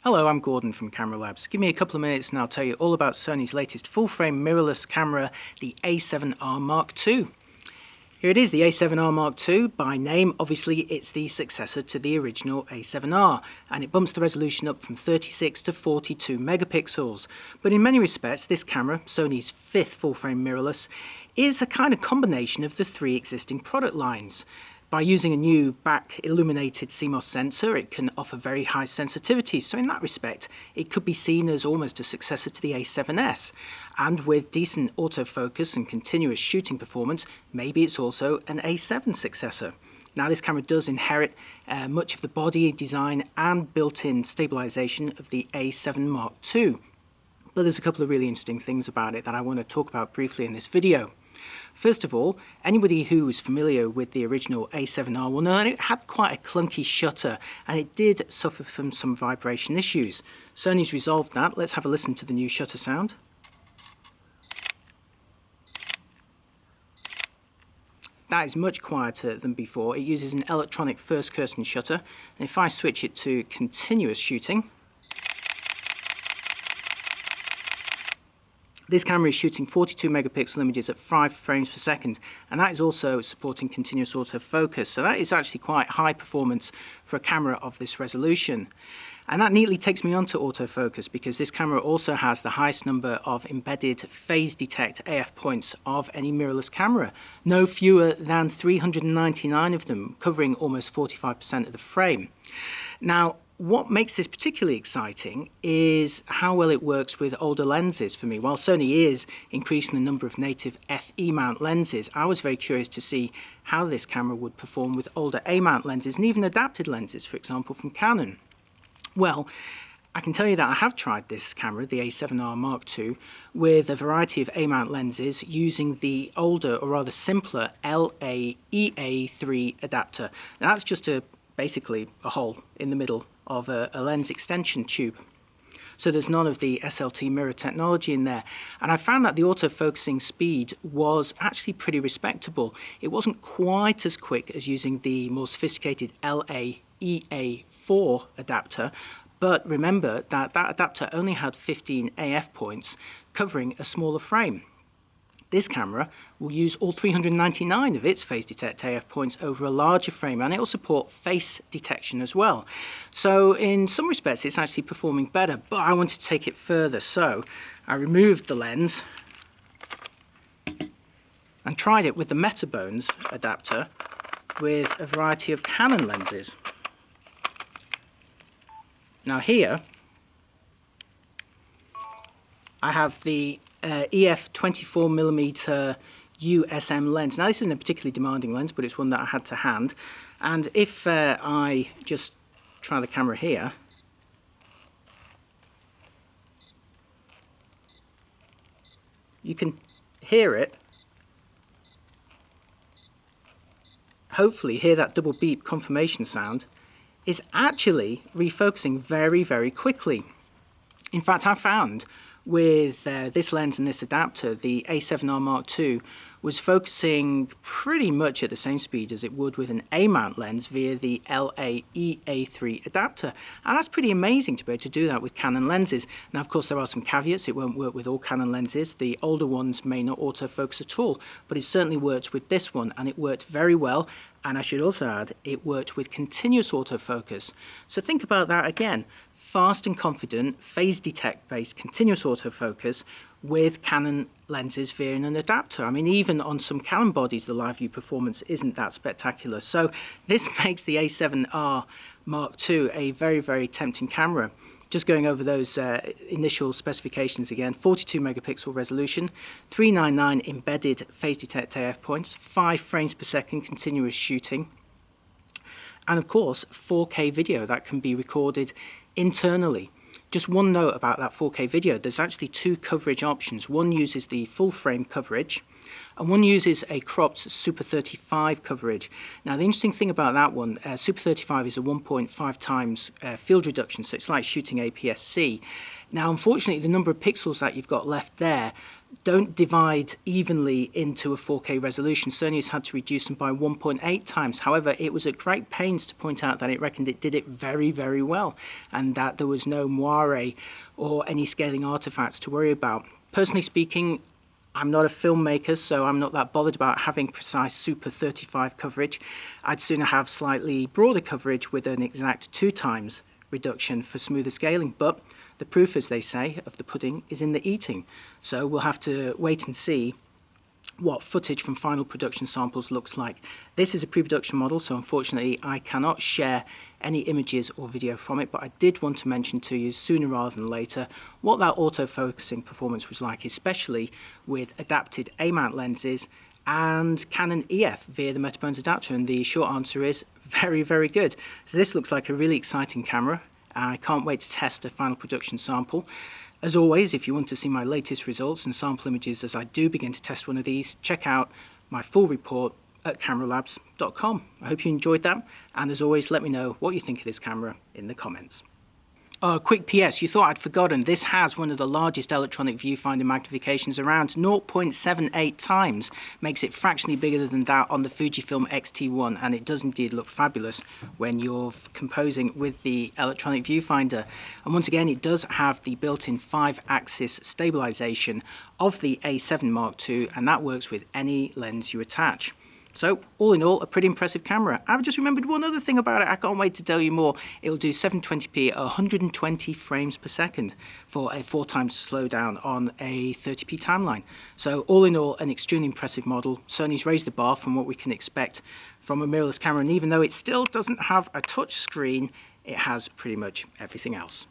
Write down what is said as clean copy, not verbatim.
Hello, I'm Gordon from Camera Labs. Give me a couple of minutes and I'll tell you all about Sony's latest full-frame mirrorless camera, the A7R Mark II. Here it is, the A7R Mark II. By name, obviously, it's the successor to the original A7R, and it bumps the resolution up from 36 to 42 megapixels. But in many respects, this camera, Sony's fifth full-frame mirrorless, is a kind of combination of the three existing product lines. By using a new back-illuminated CMOS sensor, it can offer very high sensitivity, so in that respect, it could be seen as almost a successor to the A7S. And with decent autofocus and continuous shooting performance, maybe it's also an A7 successor. Now, this camera does inherit much of the body design and built-in stabilization of the A7 Mark II. But there's a couple of really interesting things about it that I want to talk about briefly in this video. First of all, anybody who is familiar with the original A7R will know that it had quite a clunky shutter and it did suffer from some vibration issues. Sony's resolved that. Let's have a listen to the new shutter sound. That is much quieter than before. It uses an electronic first curtain shutter, and if I switch it to continuous shooting, this camera is shooting 42 megapixel images at 5 frames per second, and that is also supporting continuous autofocus, so that is actually quite high performance for a camera of this resolution. And that neatly takes me on to autofocus, because this camera also has the highest number of embedded phase detect AF points of any mirrorless camera, no fewer than 399 of them, covering almost 45% of the frame. Now, what makes this particularly exciting is how well it works with older lenses for me. While Sony is increasing the number of native FE mount lenses, I was very curious to see how this camera would perform with older A mount lenses and even adapted lenses, for example, from Canon. Well, I can tell you that I have tried this camera, the A7R Mark II, with a variety of A mount lenses using the older, or rather simpler, LA-EA3 adapter. Now, that's just basically a hole in the middle of a lens extension tube. So there's none of the SLT mirror technology in there. And I found that the autofocusing speed was actually pretty respectable. It wasn't quite as quick as using the more sophisticated LA-EA4 adapter, but remember that that adapter only had 15 AF points covering a smaller frame. This camera will use all 399 of its phase detect AF points over a larger frame, and it will support face detection as well. So in some respects it's actually performing better, but I wanted to take it further, so I removed the lens and tried it with the Metabones adapter with a variety of Canon lenses. Now here I have the EF 24mm USM lens. Now this isn't a particularly demanding lens, but it's one that I had to hand. And if I just try the camera here, you can hear it. Hopefully hear that double beep confirmation sound. It's actually refocusing very, very quickly. In fact, I found with this lens and this adapter, the A7R Mark II was focusing pretty much at the same speed as it would with an A-mount lens via the LA-EA3 adapter. And that's pretty amazing to be able to do that with Canon lenses. Now, of course, there are some caveats. It won't work with all Canon lenses. The older ones may not autofocus at all, but it certainly worked with this one, and it worked very well. And I should also add, it worked with continuous autofocus. So think about that again. Fast and confident, phase detect based continuous autofocus with Canon lenses via an adapter. I mean, even on some Canon bodies, the live view performance isn't that spectacular. So this makes the A7R Mark II a very, very tempting camera. Just going over those initial specifications again: 42 megapixel resolution, 399 embedded phase detect AF points, 5 frames per second continuous shooting, and of course 4K video that can be recorded internally. Just one note about that 4K video: there's actually two coverage options. One uses the full frame coverage, and one uses a cropped Super 35 coverage. Now the interesting thing about that one, Super 35 is a 1.5 times field reduction, so it's like shooting APS-C. Now unfortunately the number of pixels that you've got left there don't divide evenly into a 4K resolution. Sony has had to reduce them by 1.8 times. However, it was at great pains to point out that it reckoned it did it very, very well, and that there was no moire or any scaling artifacts to worry about. Personally speaking, I'm not a filmmaker, so I'm not that bothered about having precise Super 35 coverage. I'd sooner have slightly broader coverage with an exact 2 times reduction for smoother scaling, but the proof, as they say, of the pudding is in the eating. So we'll have to wait and see what footage from final production samples looks like. This is a pre-production model, so unfortunately I cannot share any images or video from it, but I did want to mention to you sooner rather than later what that autofocusing performance was like, especially with adapted A-mount lenses and Canon EF via the Metabones adapter, and the short answer is very, very good. So this looks like a really exciting camera. I can't wait to test a final production sample. As always, if you want to see my latest results and sample images as I do begin to test one of these, check out my full report at cameralabs.com. I hope you enjoyed that, and as always, let me know what you think of this camera in the comments. Oh, quick PS, you thought I'd forgotten, this has one of the largest electronic viewfinder magnifications around, 0.78 times, makes it fractionally bigger than that on the Fujifilm X-T1, and it does indeed look fabulous when you're composing with the electronic viewfinder. And once again, it does have the built-in 5-axis stabilization of the A7R Mark II, and that works with any lens you attach. So, all in all, a pretty impressive camera. I've just remembered one other thing about it. I can't wait to tell you more. It'll do 720p at 120 frames per second for a 4 times slowdown on a 30p timeline. So, all in all, an extremely impressive model. Sony's raised the bar from what we can expect from a mirrorless camera, and even though it still doesn't have a touch screen, it has pretty much everything else.